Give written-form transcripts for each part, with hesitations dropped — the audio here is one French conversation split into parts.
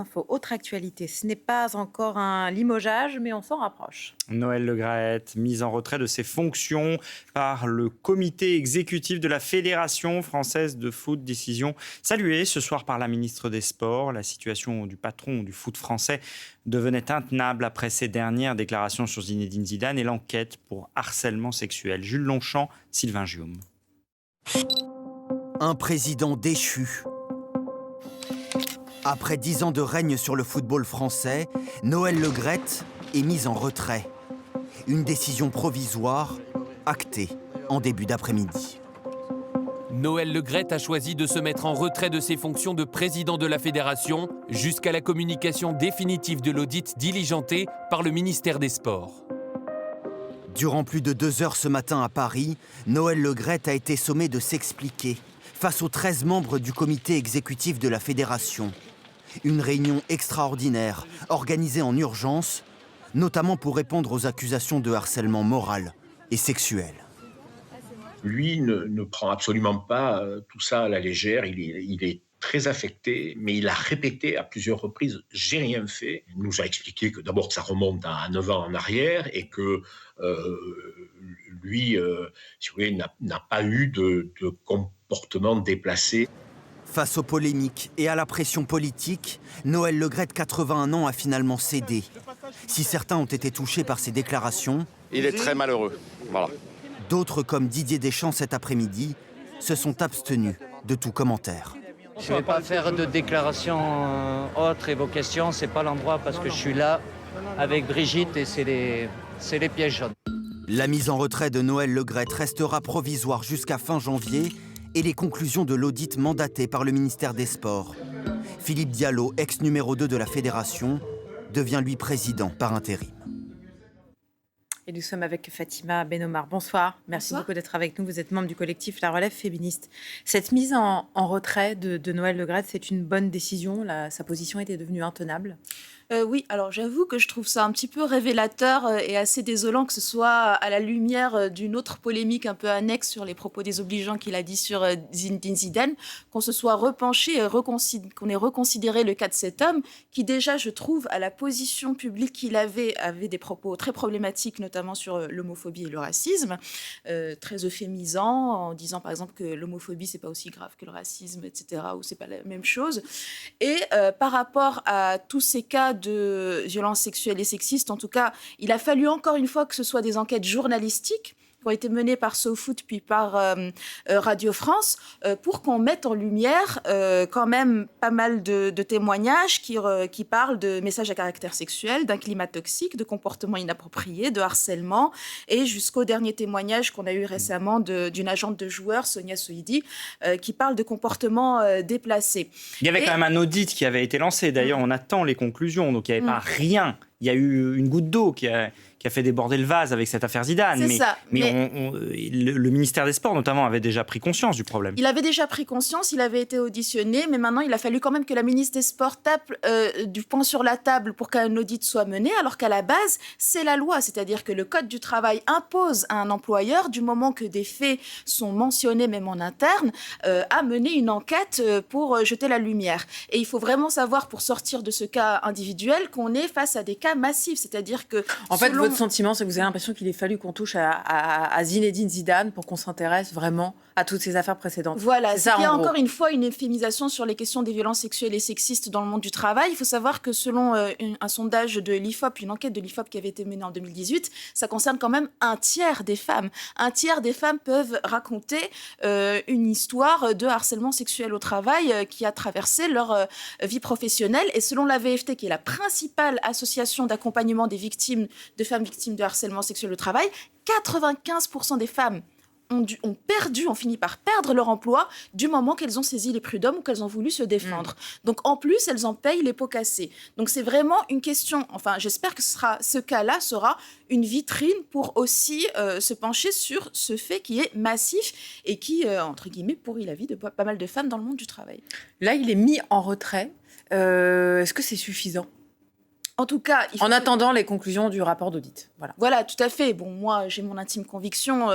Info, autre actualité, ce n'est pas encore un limogeage, mais on s'en rapproche. Noël Le Graët, mise en retrait de ses fonctions par le comité exécutif de la Fédération française de foot. Décision saluée ce soir par la ministre des Sports. La situation du patron du foot français devenait intenable après ses dernières déclarations sur Zinedine Zidane et l'enquête pour harcèlement sexuel. Jules Longchamp, Sylvain Giaume. Un président déchu. Après 10 ans de règne sur le football français, Noël Le Graët est mis en retrait. Une décision provisoire, actée en début d'après-midi. Noël Le Graët a choisi de se mettre en retrait de ses fonctions de président de la fédération jusqu'à la communication définitive de l'audit diligenté par le ministère des Sports. Durant plus de 2 heures ce matin à Paris, Noël Le Graët a été sommé de s'expliquer face aux 13 membres du comité exécutif de la fédération. Une réunion extraordinaire, organisée en urgence, notamment pour répondre aux accusations de harcèlement moral et sexuel. Lui ne prend absolument pas tout ça à la légère, il est très affecté, mais il a répété à plusieurs reprises « j'ai rien fait ». Il nous a expliqué que d'abord que ça remonte à 9 ans en arrière et que lui, si vous voulez, n'a pas eu de comportement déplacé. Face aux polémiques et à la pression politique, Noël Le Graët, 81 ans, a finalement cédé. Si certains ont été touchés par ses déclarations, il est très malheureux. Voilà. D'autres, comme Didier Deschamps cet après-midi, se sont abstenus de tout commentaire. Je ne vais pas faire de déclarations autres et vos questions, c'est pas l'endroit parce que je suis là avec Brigitte et c'est les pièges jaunes. La mise en retrait de Noël Le Graët restera provisoire jusqu'à fin janvier et les conclusions de l'audit mandaté par le ministère des Sports. Philippe Diallo, ex-numéro 2 de la Fédération, devient lui président par intérim. Et nous sommes avec Fatima Benomar. Bonsoir. Merci beaucoup d'être avec nous. Vous êtes membre du collectif La Relève féministe. Cette mise en retrait de Noël Le Graët, c'est une bonne décision. Sa position était devenue intenable. Oui, alors j'avoue que je trouve ça un petit peu révélateur et assez désolant que ce soit à la lumière d'une autre polémique un peu annexe sur les propos désobligeants qu'il a dit sur Zinedine Zidane, qu'on se soit repenché et qu'on ait reconsidéré le cas de cet homme qui déjà, je trouve, à la position publique qu'il avait des propos très problématiques, notamment sur l'homophobie et le racisme, très euphémisant, en disant par exemple que l'homophobie c'est pas aussi grave que le racisme, etc., ou c'est pas la même chose. Et par rapport à tous ces cas de violences sexuelles et sexistes, en tout cas, il a fallu encore une fois que ce soit des enquêtes journalistiques qui ont été menées par SoFoot puis par Radio France pour qu'on mette en lumière quand même pas mal de témoignages qui parlent de messages à caractère sexuel, d'un climat toxique, de comportements inappropriés, de harcèlement et jusqu'au dernier témoignage qu'on a eu récemment d'une agente de joueurs, Sonia Soidi, qui parle de comportements déplacés. Il y avait quand même un audit qui avait été lancé. D'ailleurs, on attend les conclusions. Donc, il n'y avait pas rien. Il y a eu une goutte d'eau qui a fait déborder le vase avec cette affaire Zidane. Le ministère des Sports, notamment, avait déjà pris conscience du problème. Il avait déjà pris conscience, il avait été auditionné, mais maintenant, il a fallu quand même que la ministre des Sports tape du poing sur la table pour qu'un audit soit mené, alors qu'à la base, c'est la loi. C'est-à-dire que le Code du travail impose à un employeur, du moment que des faits sont mentionnés, même en interne, à mener une enquête pour jeter la lumière. Et il faut vraiment savoir, pour sortir de ce cas individuel, qu'on est face à des cas massifs. C'est-à-dire que... En fait, votre sentiment, c'est que vous avez l'impression qu'il ait fallu qu'on touche à Zinedine Zidane pour qu'on s'intéresse vraiment à toutes ces affaires précédentes. Voilà, il y a encore une fois une euphémisation sur les questions des violences sexuelles et sexistes dans le monde du travail. Il faut savoir que selon un sondage de l'IFOP, une enquête de l'IFOP qui avait été menée en 2018, ça concerne quand même un tiers des femmes. Un tiers des femmes peuvent raconter une histoire de harcèlement sexuel au travail qui a traversé leur vie professionnelle. Et selon la VFT, qui est la principale association d'accompagnement des victimes, de femmes victimes de harcèlement sexuel au travail, 95% des femmes ont fini par perdre leur emploi du moment qu'elles ont saisi les prud'hommes ou qu'elles ont voulu se défendre. Donc en plus, elles en payent les pots cassés. Donc c'est vraiment une question, enfin j'espère que ce cas-là sera une vitrine pour aussi se pencher sur ce fait qui est massif et qui, entre guillemets, pourrit la vie de pas mal de femmes dans le monde du travail. Là, il est mis en retrait. Est-ce que c'est suffisant ? En tout cas, en attendant les conclusions du rapport d'audit. Voilà, tout à fait. Bon, moi, j'ai mon intime conviction.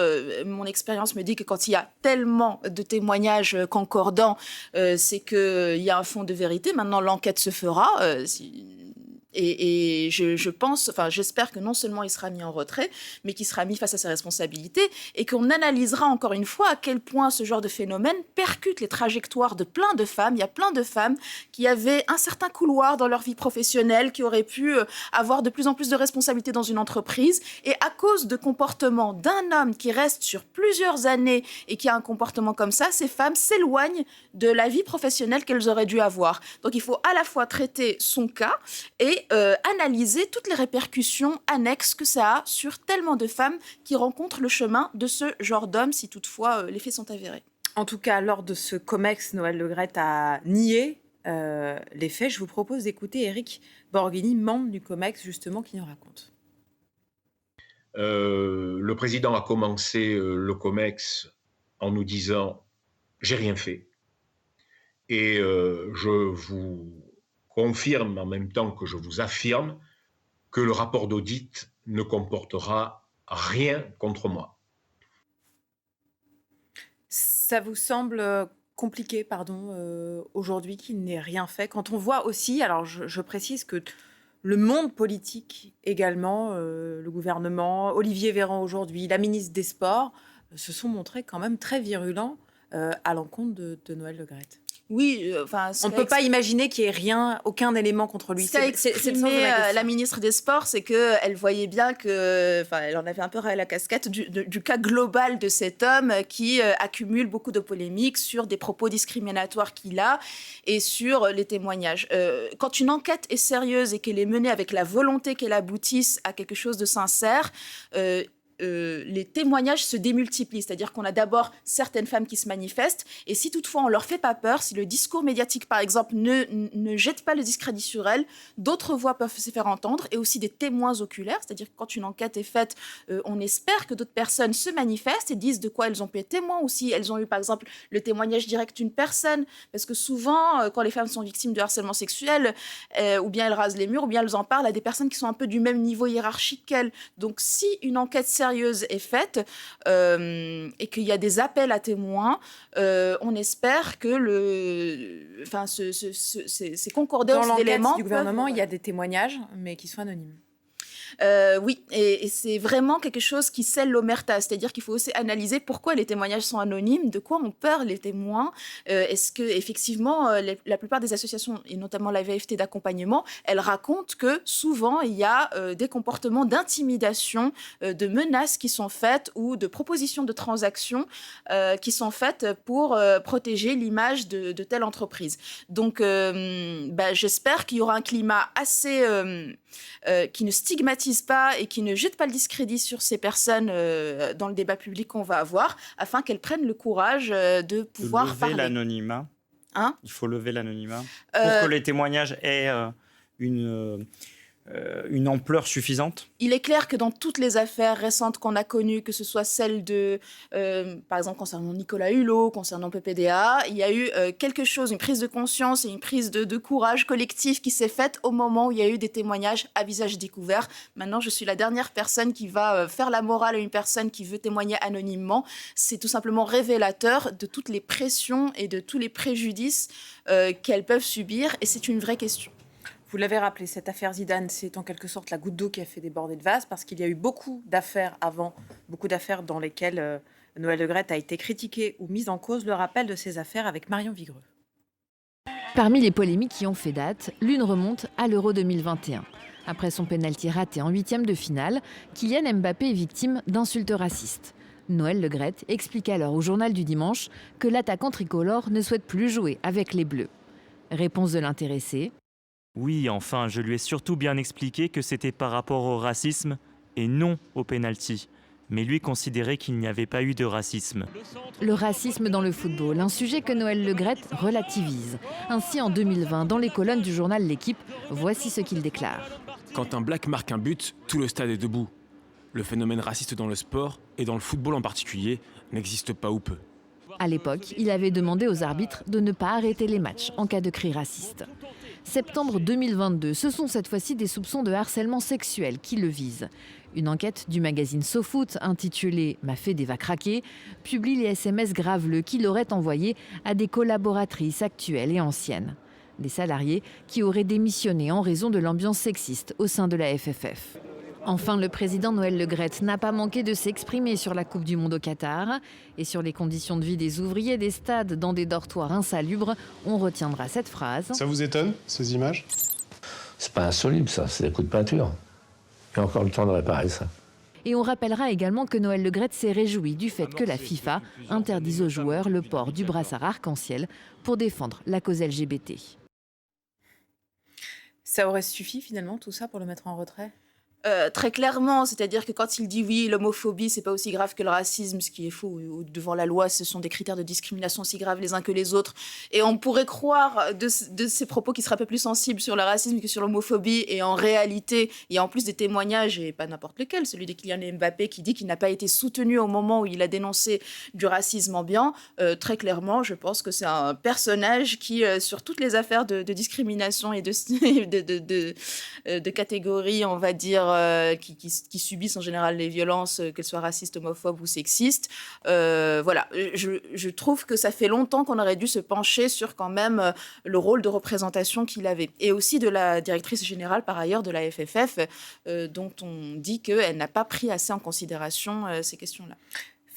Mon expérience me dit que quand il y a tellement de témoignages concordants, c'est qu'il y a un fond de vérité. Maintenant, l'enquête se fera. Et je pense, enfin, j'espère que non seulement il sera mis en retrait, mais qu'il sera mis face à ses responsabilités et qu'on analysera encore une fois à quel point ce genre de phénomène percute les trajectoires de plein de femmes. Il y a plein de femmes qui avaient un certain couloir dans leur vie professionnelle, qui auraient pu avoir de plus en plus de responsabilités dans une entreprise. Et à cause de comportements d'un homme qui reste sur plusieurs années et qui a un comportement comme ça, ces femmes s'éloignent de la vie professionnelle qu'elles auraient dû avoir. Donc il faut à la fois traiter son cas et analyser toutes les répercussions annexes que ça a sur tellement de femmes qui rencontrent le chemin de ce genre d'hommes, si toutefois les faits sont avérés. En tout cas, lors de ce COMEX, Noël Le Graët a nié les faits. Je vous propose d'écouter Éric Borghini, membre du COMEX, justement, qui nous raconte. Le président a commencé le COMEX en nous disant « j'ai rien fait ». Et je vous confirme en même temps que je vous affirme que le rapport d'audit ne comportera rien contre moi. Ça vous semble compliqué, aujourd'hui qu'il n'ait rien fait, quand on voit aussi, alors je précise que le monde politique également, le gouvernement, Olivier Véran aujourd'hui, la ministre des Sports, se sont montrés quand même très virulents à l'encontre de Noël Le Graët. Oui, on ne peut pas imaginer qu'il n'y ait aucun élément contre lui. C'est le sens de la ministre des Sports, c'est qu'elle voyait bien elle en avait un peu ras à la casquette du cas global de cet homme qui accumule beaucoup de polémiques sur des propos discriminatoires qu'il a et sur les témoignages. Quand une enquête est sérieuse et qu'elle est menée avec la volonté qu'elle aboutisse à quelque chose de sincère, les témoignages se démultiplient, c'est-à-dire qu'on a d'abord certaines femmes qui se manifestent, et si toutefois on leur fait pas peur, si le discours médiatique par exemple ne jette pas le discrédit sur elles, d'autres voix peuvent se faire entendre, et aussi des témoins oculaires, c'est-à-dire que quand une enquête est faite, on espère que d'autres personnes se manifestent et disent de quoi elles ont pu être témoins, ou si elles ont eu par exemple le témoignage direct d'une personne, parce que souvent quand les femmes sont victimes de harcèlement sexuel, ou bien elles rasent les murs, ou bien elles en parlent à des personnes qui sont un peu du même niveau hiérarchique qu'elles. Donc si une enquête sérieuse est faite et qu'il y a des appels à témoins, on espère que ces concordances d'éléments... Dans l'enquête du gouvernement, il y a des témoignages, mais qui sont anonymes. Oui, et c'est vraiment quelque chose qui scelle l'omerta, c'est-à-dire qu'il faut aussi analyser pourquoi les témoignages sont anonymes, de quoi ont peur les témoins. Est-ce que effectivement la plupart des associations, et notamment la VFT d'accompagnement, elles racontent que souvent il y a des comportements d'intimidation, de menaces qui sont faites ou de propositions de transactions qui sont faites pour protéger l'image de telle entreprise. Donc j'espère qu'il y aura un climat assez qui ne stigmatise pas et qui ne jette pas le discrédit sur ces personnes dans le débat public qu'on va avoir, afin qu'elles prennent le courage de pouvoir lever parler. L'anonymat. Hein ? Il faut lever l'anonymat pour que les témoignages aient une ampleur suffisante. Il est clair que dans toutes les affaires récentes qu'on a connues, que ce soit celle de, par exemple, concernant Nicolas Hulot, concernant PPDA, il y a eu quelque chose, une prise de conscience et une prise de courage collectif qui s'est faite au moment où il y a eu des témoignages à visage découvert. Maintenant, je suis la dernière personne qui va faire la morale à une personne qui veut témoigner anonymement. C'est tout simplement révélateur de toutes les pressions et de tous les préjudices qu'elles peuvent subir, et c'est une vraie question. Vous l'avez rappelé, cette affaire Zidane, c'est en quelque sorte la goutte d'eau qui a fait déborder le vase, parce qu'il y a eu beaucoup d'affaires avant, beaucoup d'affaires dans lesquelles Noël Le Graët a été critiqué ou mis en cause. Le rappel de ces affaires avec Marion Vigreux. Parmi les polémiques qui ont fait date, l'une remonte à l'Euro 2021. Après son pénalty raté en 8e de finale, Kylian Mbappé est victime d'insultes racistes. Noël Le Graët explique alors au journal du dimanche que l'attaquant tricolore ne souhaite plus jouer avec les Bleus. Réponse de l'intéressé. Oui, enfin, je lui ai surtout bien expliqué que c'était par rapport au racisme et non au pénalty. Mais lui considérait qu'il n'y avait pas eu de racisme. Le racisme dans le football, un sujet que Noël Le Graët relativise. Ainsi, en 2020, dans les colonnes du journal L'Équipe, voici ce qu'il déclare. Quand un black marque un but, tout le stade est debout. Le phénomène raciste dans le sport, et dans le football en particulier, n'existe pas ou peu. À l'époque, il avait demandé aux arbitres de ne pas arrêter les matchs en cas de cris racistes. Septembre 2022, ce sont cette fois-ci des soupçons de harcèlement sexuel qui le visent. Une enquête du magazine SoFoot intitulée « Ma Fédé va craquer » publie les SMS graveleux qu'il aurait envoyés à des collaboratrices actuelles et anciennes. Des salariés qui auraient démissionné en raison de l'ambiance sexiste au sein de la FFF. Enfin, le président Noël Le Graët n'a pas manqué de s'exprimer sur la Coupe du Monde au Qatar. Et sur les conditions de vie des ouvriers des stades dans des dortoirs insalubres, on retiendra cette phrase. Ça vous étonne, ces images ? C'est pas insoluble, ça, c'est des coups de peinture. Il y a encore le temps de réparer ça. Et on rappellera également que Noël Le Graët s'est réjoui du fait que la FIFA interdise aux joueurs le port du brassard arc-en-ciel pour défendre la cause LGBT. Ça aurait suffi finalement tout ça pour le mettre en retrait ? Très clairement, c'est-à-dire que quand il dit oui, l'homophobie, c'est pas aussi grave que le racisme, ce qui est faux. Devant la loi, ce sont des critères de discrimination aussi graves les uns que les autres. Et on pourrait croire de ces propos qui seraient un peu plus sensibles sur le racisme que sur l'homophobie. Et en réalité, il y a en plus des témoignages, et pas n'importe lequel, celui de Kylian Mbappé qui dit qu'il n'a pas été soutenu au moment où il a dénoncé du racisme ambiant. Très clairement, je pense que c'est un personnage qui, sur toutes les affaires de discrimination et de catégories, on va dire, qui subissent en général les violences, qu'elles soient racistes, homophobes ou sexistes. Voilà, je trouve que ça fait longtemps qu'on aurait dû se pencher sur quand même le rôle de représentation qu'il avait. Et aussi de la directrice générale, par ailleurs, de la FFF, dont on dit qu'elle n'a pas pris assez en considération ces questions-là.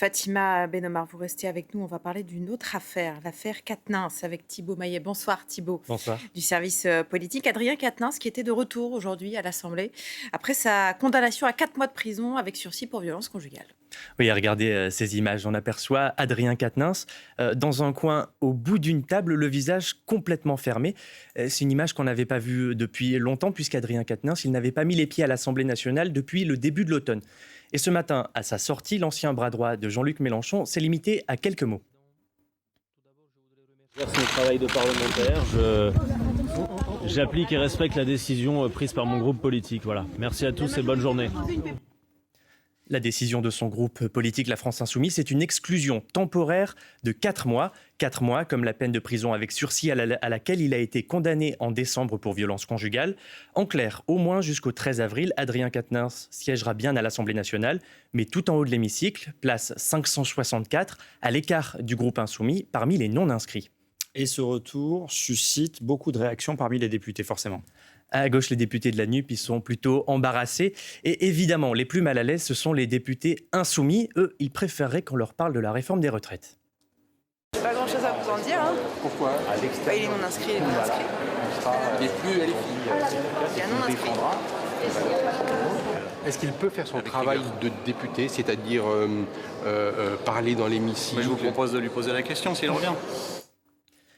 Fatima Benomar, vous restez avec nous. On va parler d'une autre affaire, l'affaire Quatennens, avec Thibaut Maillet. Bonsoir Thibaut. Bonsoir. Du service politique. Adrien Quatennens qui était de retour aujourd'hui à l'Assemblée après sa condamnation à 4 mois de prison avec sursis pour violence conjugale. Oui, regardez ces images. On aperçoit Adrien Quatennens dans un coin au bout d'une table, le visage complètement fermé. C'est une image qu'on n'avait pas vue depuis longtemps puisqu'Adrien Quatennens, il n'avait pas mis les pieds à l'Assemblée nationale depuis le début de l'automne. Et ce matin, à sa sortie, l'ancien bras droit de Jean-Luc Mélenchon s'est limité à quelques mots. Merci au travail de parlementaire. J'applique et respecte la décision prise par mon groupe politique. Voilà. Merci à tous et bonne journée. La décision de son groupe politique, la France Insoumise, c'est une exclusion temporaire de 4 mois. 4 mois, comme la peine de prison avec sursis à laquelle il a été condamné en décembre pour violence conjugale. En clair, au moins jusqu'au 13 avril, Adrien Quatennens siégera bien à l'Assemblée nationale, mais tout en haut de l'hémicycle, place 564, à l'écart du groupe Insoumis, parmi les non-inscrits. Et ce retour suscite beaucoup de réactions parmi les députés, forcément. À gauche, les députés de la NUP, ils sont plutôt embarrassés. Et évidemment, les plus mal à l'aise, ce sont les députés insoumis. Eux, ils préféreraient qu'on leur parle de la réforme des retraites. Pas grand-chose à vous en dire. Hein. Pourquoi Il est non inscrit, il est non inscrit. Il n'est plus LFI. Il est non inscrit. Est-ce qu'il peut faire son travail de député, c'est-à-dire parler dans l'hémicycle ? Je vous propose de lui poser la question s'il revient.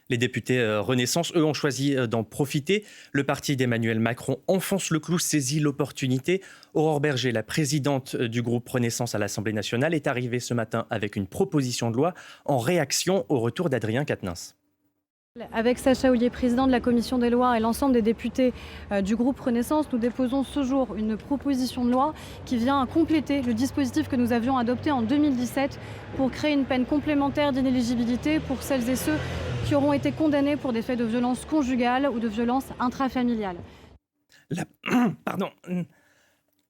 Les députés Renaissance, eux, ont choisi d'en profiter. Le parti d'Emmanuel Macron enfonce le clou, saisit l'opportunité. Aurore Berger, la présidente du groupe Renaissance à l'Assemblée nationale, est arrivée ce matin avec une proposition de loi en réaction au retour d'Adrien Quatennens. Avec Sacha Houlié, président de la commission des lois, et l'ensemble des députés du groupe Renaissance, nous déposons ce jour une proposition de loi qui vient compléter le dispositif que nous avions adopté en 2017 pour créer une peine complémentaire d'inéligibilité pour celles et ceux qui auront été condamnés pour des faits de violence conjugale ou de violence intrafamiliale. Pardon.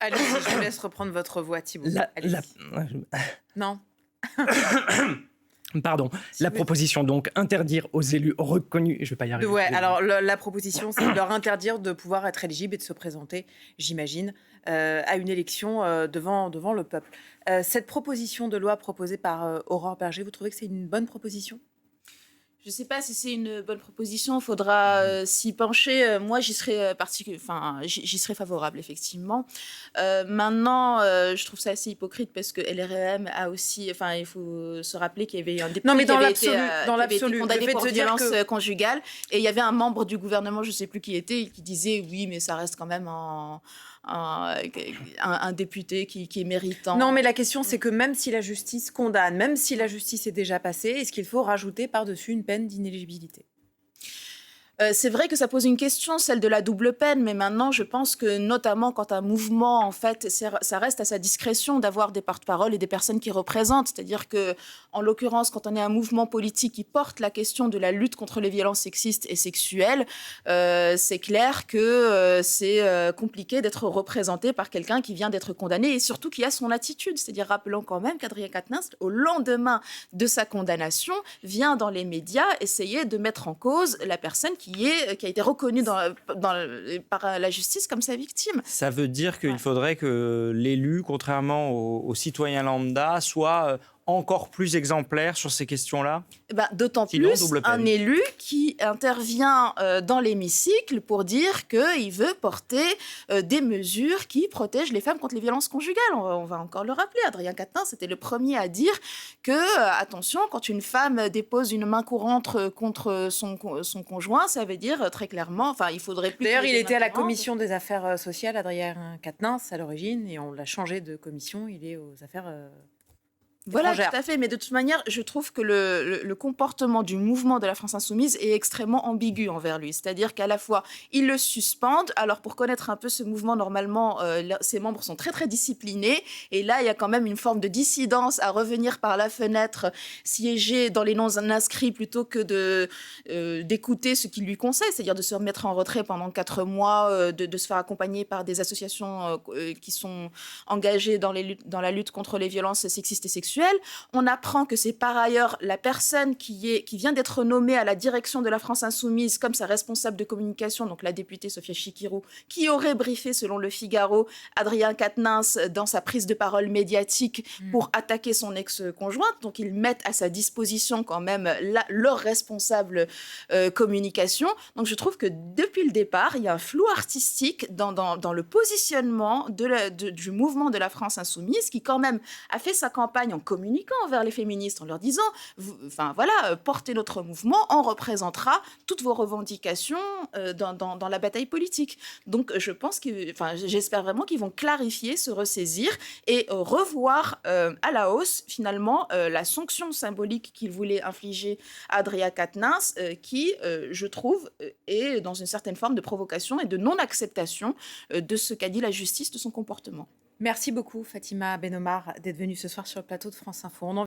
Allez-y, je vous laisse reprendre votre voix, Thibaut. Non. Pardon. La proposition donc, interdire aux élus reconnus... Je ne vais pas y arriver. Ouais, alors la proposition, c'est de leur interdire de pouvoir être éligibles et de se présenter, j'imagine, à une élection devant le peuple. Cette proposition de loi proposée par Aurore Berger, vous trouvez que c'est une bonne proposition ? Je ne sais pas si c'est une bonne proposition, il faudra s'y pencher. Moi, j'y serais favorable, effectivement. Maintenant, je trouve ça assez hypocrite parce que LREM a aussi... Enfin, il faut se rappeler qu'il y avait un député qui avait été condamné pour violence conjugale. Et il y avait un membre du gouvernement, je ne sais plus qui était, qui disait « oui, mais ça reste quand même un député qui est méritant ». Non, mais la question, c'est que même si la justice condamne, même si la justice est déjà passée, est-ce qu'il faut rajouter par-dessus une peine d'inéligibilité ? C'est vrai que ça pose une question, celle de la double peine, mais maintenant, je pense que notamment quand un mouvement, en fait, ça reste à sa discrétion d'avoir des porte-paroles et des personnes qui représentent. C'est-à-dire que, en l'occurrence, quand on est un mouvement politique qui porte la question de la lutte contre les violences sexistes et sexuelles, c'est clair que c'est compliqué d'être représenté par quelqu'un qui vient d'être condamné et surtout qui a son attitude. C'est-à-dire, rappelons quand même qu'Adrien Quatennens, au lendemain de sa condamnation, vient dans les médias essayer de mettre en cause la personne qui a été reconnue par la justice comme sa victime. Ça veut dire qu'il faudrait que l'élu, contrairement aux citoyens lambda, soit encore plus exemplaire sur ces questions-là ? D'autant plus un élu qui intervient dans l'hémicycle pour dire qu'il veut porter des mesures qui protègent les femmes contre les violences conjugales. On va encore le rappeler, Adrien Quatennens était le premier à dire que, attention, quand une femme dépose une main courante contre son conjoint, ça veut dire très clairement, il faudrait plus... D'ailleurs, il était à la commission des affaires sociales, Adrien Quatennens, à l'origine, et on l'a changé de commission, il est aux affaires... Voilà, tout à fait. Mais de toute manière, je trouve que le comportement du mouvement de la France Insoumise est extrêmement ambigu envers lui. C'est-à-dire qu'à la fois, ils le suspendent. Alors, pour connaître un peu ce mouvement, normalement, ses membres sont très, très disciplinés. Et là, il y a quand même une forme de dissidence à revenir par la fenêtre, siéger dans les non-inscrits plutôt que d'écouter ce qu'ils lui conseillent. C'est-à-dire de se remettre en retrait pendant 4 mois, de se faire accompagner par des associations qui sont engagées dans la lutte contre les violences sexistes et sexuelles. On apprend que c'est par ailleurs la personne qui vient d'être nommée à la direction de la France Insoumise comme sa responsable de communication, donc la députée Sophia Chikirou, qui aurait briefé, selon Le Figaro, Adrien Quatennens dans sa prise de parole médiatique pour attaquer son ex-conjointe. Donc ils mettent à sa disposition quand même leur responsable communication. Donc je trouve que depuis le départ, il y a un flou artistique dans le positionnement du mouvement de la France Insoumise qui quand même a fait sa campagne en communiquant envers les féministes, en leur disant, portez notre mouvement, on représentera toutes vos revendications dans la bataille politique. Donc, j'espère vraiment qu'ils vont clarifier, se ressaisir et revoir à la hausse, finalement, la sanction symbolique qu'ils voulaient infliger à Adrien Quatennens, qui, je trouve, est dans une certaine forme de provocation et de non-acceptation de ce qu'a dit la justice de son comportement. Merci beaucoup, Fatima Benomar, d'être venue ce soir sur le plateau de France Info.